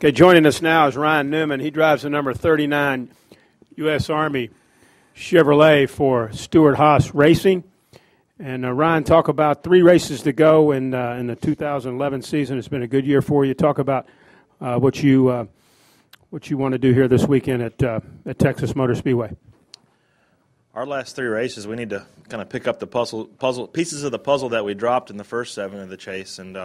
Okay, joining us now is Ryan Newman. He drives the number 39 U.S. Army Chevrolet for Stewart-Haas Racing. And Ryan, talk about 3 races to go in the 2011 season. It's been a good year for you. Talk about what you want to do here this weekend at Texas Motor Speedway. Our last 3 races, we need to kind of pick up the puzzle pieces of the puzzle that we dropped in the first 7 of the chase. And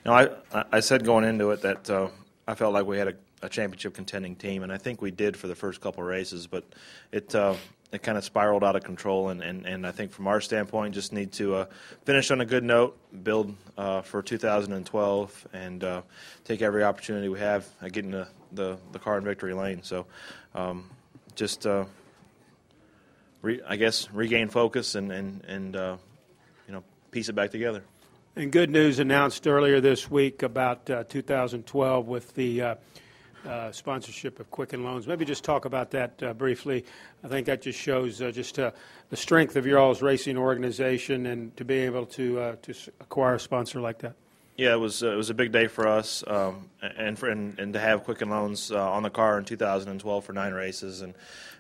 I said going into it that I felt like we had a championship contending team, and I think we did for the first couple of races. But it kind of spiraled out of control, and I think from our standpoint, just need to finish on a good note, build for 2012, and take every opportunity we have at getting the car in victory lane. So I guess regain focus and piece it back together. And good news announced earlier this week about 2012 with the sponsorship of Quicken Loans. Maybe just talk about that briefly. I think that just shows the strength of your all's racing organization and to be able to acquire a sponsor like that. Yeah, it was a big day for us, and to have Quicken Loans on the car in 2012 for 9 races,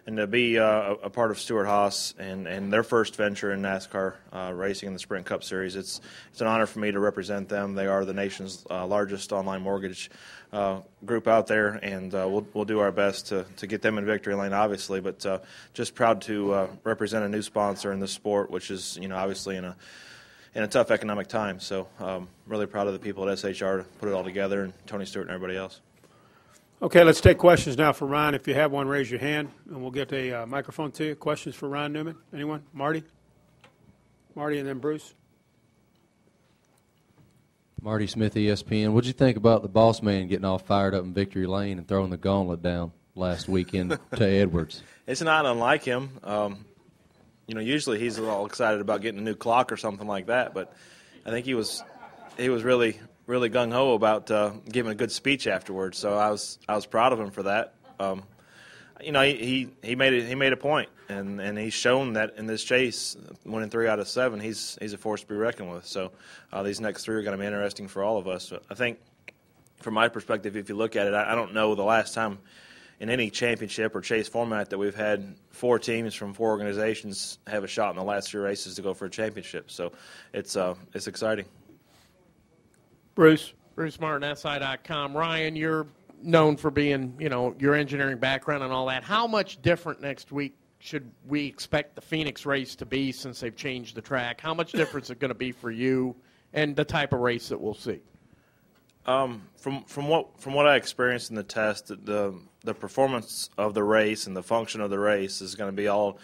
and to be a part of Stewart-Haas and their first venture in NASCAR racing in the Sprint Cup Series. It's an honor for me to represent them. They are the nation's largest online mortgage group out there, and we'll do our best to get them in victory lane, obviously. But just proud to represent a new sponsor in this sport, which is obviously in a tough economic time. So really proud of the people at SHR to put it all together, and Tony Stewart and everybody else. Okay, let's take questions now for Ryan. If you have one, raise your hand, and we'll get a microphone to you. Questions for Ryan Newman? Anyone? Marty, and then Bruce. Marty Smith, ESPN. What did you think about the boss man getting all fired up in victory lane and throwing the gauntlet down last weekend to Edwards? It's not unlike him. Usually he's all excited about getting a new clock or something like that, but I think he was really gung ho about giving a good speech afterwards. So I was proud of him for that. He made a point, and he's shown that in this chase, winning 3 out of 7, he's a force to be reckoned with. So these next 3 are going to be interesting for all of us. But I think, from my perspective, if you look at it, I don't know the last time in any championship or chase format that we've had 4 teams from 4 organizations have a shot in the last 3 races to go for a championship. So it's exciting. Bruce Martin, SI.com. Ryan, you're known for being, your engineering background and all that. How much different next week should we expect the Phoenix race to be since they've changed the track? How much difference is it going to be for you and the type of race that we'll see? From what I experienced in the test, the performance of the race and the function of the race is going to be all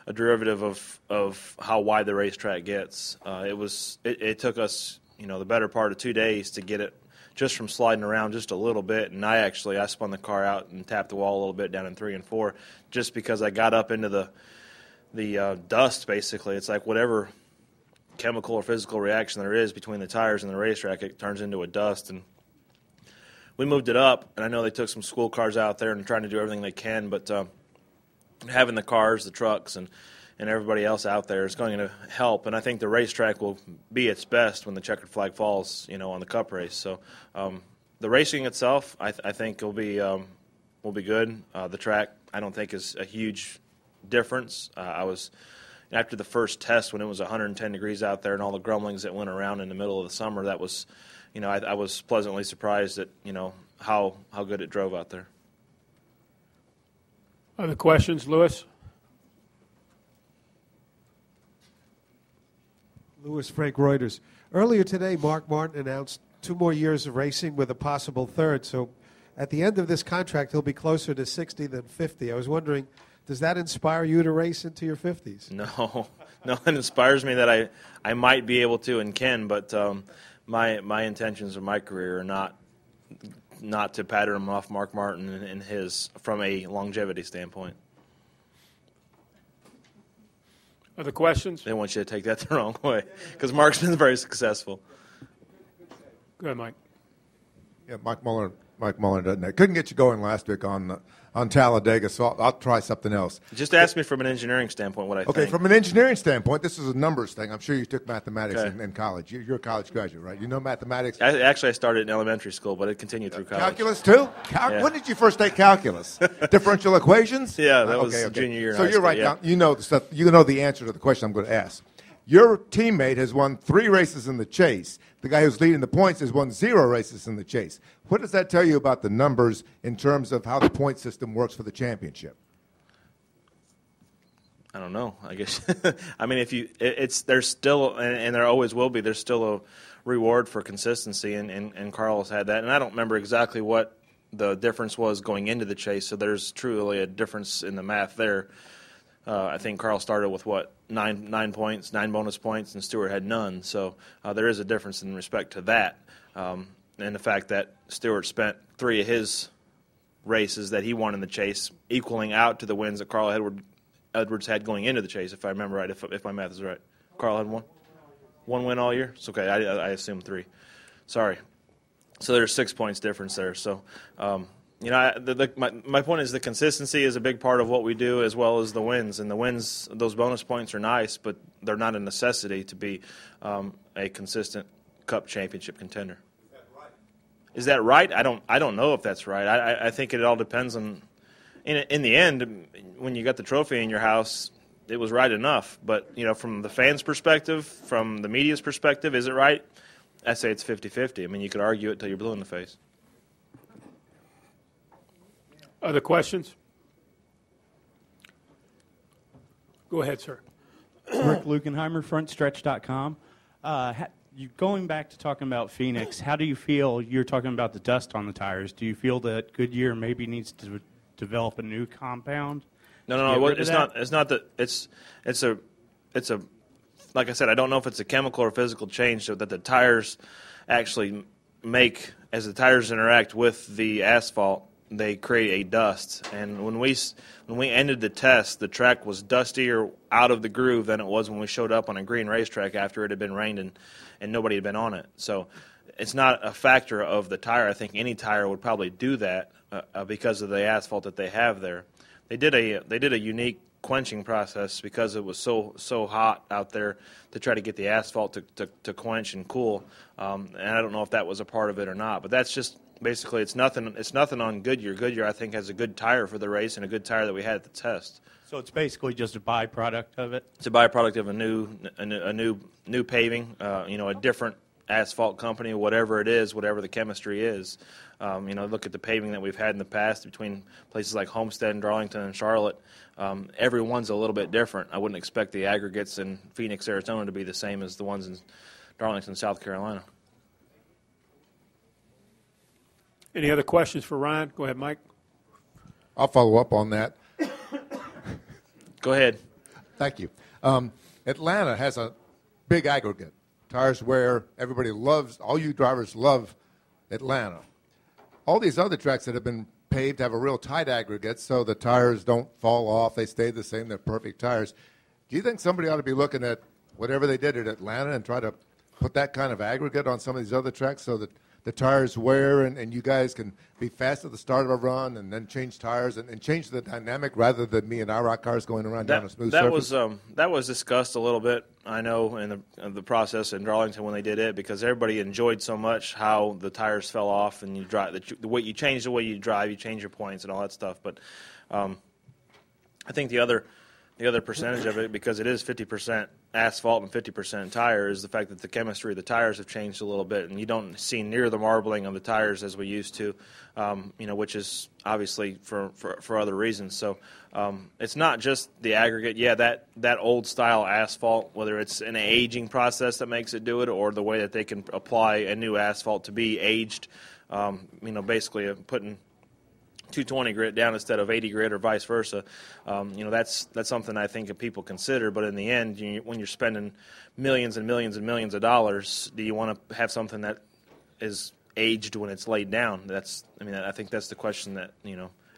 a derivative of how wide the racetrack gets. It took us the better part of 2 days to get it just from sliding around just a little bit, and I spun the car out and tapped the wall a little bit down in 3 and 4 just because I got up into the dust. Basically, it's like whatever chemical or physical reaction there is between the tires and the racetrack, it turns into a dust. And we moved it up, and I know they took some school cars out there and trying to do everything they can, but having the cars, the trucks, and everybody else out there is going to help. And I think the racetrack will be its best when the checkered flag falls, on the Cup race. So the racing itself, I think will be good. The track, I don't think is a huge difference. After the first test when it was 110 degrees out there and all the grumblings that went around in the middle of the summer, that was, I was pleasantly surprised at, how good it drove out there. Other questions, Lewis? Lewis Frank Reuters. Earlier today, Mark Martin announced 2 more years of racing with a possible 3rd. So at the end of this contract, he'll be closer to 60 than 50. I was wondering, does that inspire you to race into your 50s? No, it inspires me that I might be able to and can, but my intentions of my career are not to pattern him off Mark Martin and his from a longevity standpoint. Other questions? They want you to take that the wrong way because Mark's been very successful. Go ahead, Mike. Yeah, Mike Muller, Mike Mulliner doesn't know. Couldn't get you going last week on Talladega, so I'll try something else. Just ask me from an engineering standpoint what I think. Okay, from an engineering standpoint, this is a numbers thing. I'm sure you took mathematics Okay. in college. You're a college graduate, right? You know mathematics. I started in elementary school, but it continued through college. Calculus too? Yeah. When did you first take calculus? Differential equations? Yeah, that was junior year in So high you're school, right. yeah. Now, you know the stuff. You know the answer to the question I'm going to ask. Your teammate has won 3 races in the chase. The guy who's leading the points has won 0 races in the chase. What does that tell you about the numbers in terms of how the point system works for the championship? I don't know. I guess I mean, there's still and there always will be. There's still a reward for consistency, and Carl has had that. And I don't remember exactly what the difference was going into the chase. So there's truly a difference in the math there. I think Carl started with nine points, 9 bonus points, and Stewart had none. So there is a difference in respect to that, and the fact that Stewart spent 3 of his races that he won in the chase, equaling out to the wins that Carl Edwards had going into the chase. If I remember right, if my math is right, Carl had one win all year. It's okay. I assumed 3. Sorry. So there's 6 points difference there. So. My point is the consistency is a big part of what we do, as well as the wins. And the wins, those bonus points are nice, but they're not a necessity to be a consistent Cup championship contender. Is that right? I don't know if that's right. I think it all depends on. In the end, when you got the trophy in your house, it was right enough. But from the fans' perspective, from the media's perspective, is it right? I say it's 50-50. I mean, you could argue it till you're blue in the face. Other questions? Go ahead, sir. Rick Lukenheimer, frontstretch.com. You going back to talking about Phoenix, how do you feel? You're talking about the dust on the tires. Do you feel that Goodyear maybe needs to develop a new compound? No. It's not. It's not that. It's a. Like I said, I don't know if it's a chemical or physical change so that the tires actually make as the tires interact with the asphalt. They create a dust, and when we ended the test, the track was dustier out of the groove than it was when we showed up on a green racetrack after it had been rained and nobody had been on it. So it's not a factor of the tire. I think any tire would probably do that because of the asphalt that they have there. They did a unique quenching process because it was so hot out there to try to get the asphalt to quench and cool, and I don't know if that was a part of it or not. But that's just. Basically, it's nothing on Goodyear. Goodyear, I think, has a good tire for the race and a good tire that we had at the test. So it's basically just a byproduct of it? It's a byproduct of a new paving, a different asphalt company, whatever it is, whatever the chemistry is. Look at the paving that we've had in the past between places like Homestead and Darlington and Charlotte. Every one's a little bit different. I wouldn't expect the aggregates in Phoenix, Arizona to be the same as the ones in Darlington, South Carolina. Any other questions for Ryan? Go ahead, Mike. I'll follow up on that. Go ahead. Thank you. Atlanta has a big aggregate. Tires wear. Everybody loves. All you drivers love Atlanta. All these other tracks that have been paved have a real tight aggregate, so the tires don't fall off. They stay the same. They're perfect tires. Do you think somebody ought to be looking at whatever they did at Atlanta and try to put that kind of aggregate on some of these other tracks so that the tires wear and you guys can be fast at the start of a run and then change tires and change the dynamic rather than me and IROC cars going around down a smooth surface? That was discussed a little bit, I know, in the process in Darlington when they did it, because everybody enjoyed so much how the tires fell off and you drive the way you change the way you drive, you change your points and all that stuff. But I think the other percentage of it, because it is 50% asphalt and 50% tire, is the fact that the chemistry of the tires have changed a little bit, and you don't see near the marbling of the tires as we used to, which is obviously for other reasons. So it's not just the aggregate. Yeah, that old style asphalt, whether it's an aging process that makes it do it, or the way that they can apply a new asphalt to be aged, basically putting 220 grit down instead of 80 grit or vice versa. That's something I think that people consider. But in the end, when you're spending millions and millions and millions of dollars, do you want to have something that is aged when it's laid down? I think that's the question that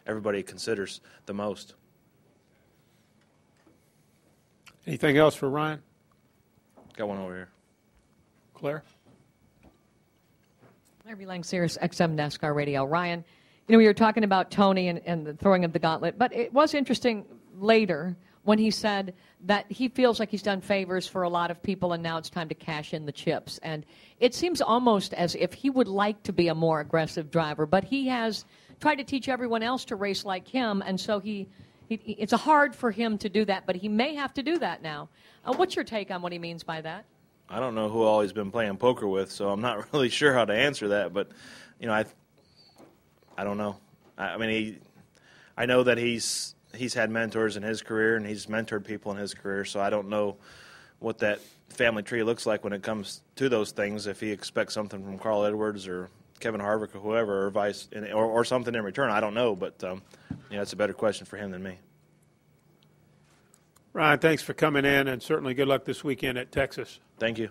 everybody considers the most. Anything else for Ryan? Got one over here. Claire? Irby Lang, Sirius XM NASCAR Radio. Ryan, you know, we were talking about Tony and the throwing of the gauntlet, but it was interesting later when he said that he feels like he's done favors for a lot of people and now it's time to cash in the chips. And it seems almost as if he would like to be a more aggressive driver, but he has tried to teach everyone else to race like him, and so it's hard for him to do that, but he may have to do that now. What's your take on what he means by that? I don't know who all he's been playing poker with, so I'm not really sure how to answer that. But, you know, I don't know. I mean, I know that he's had mentors in his career and he's mentored people in his career, so I don't know what that family tree looks like when it comes to those things. If he expects something from Carl Edwards or Kevin Harvick or whoever, or something in return, I don't know. But you know, it's a better question for him than me. Ryan, thanks for coming in, and certainly good luck this weekend at Texas. Thank you.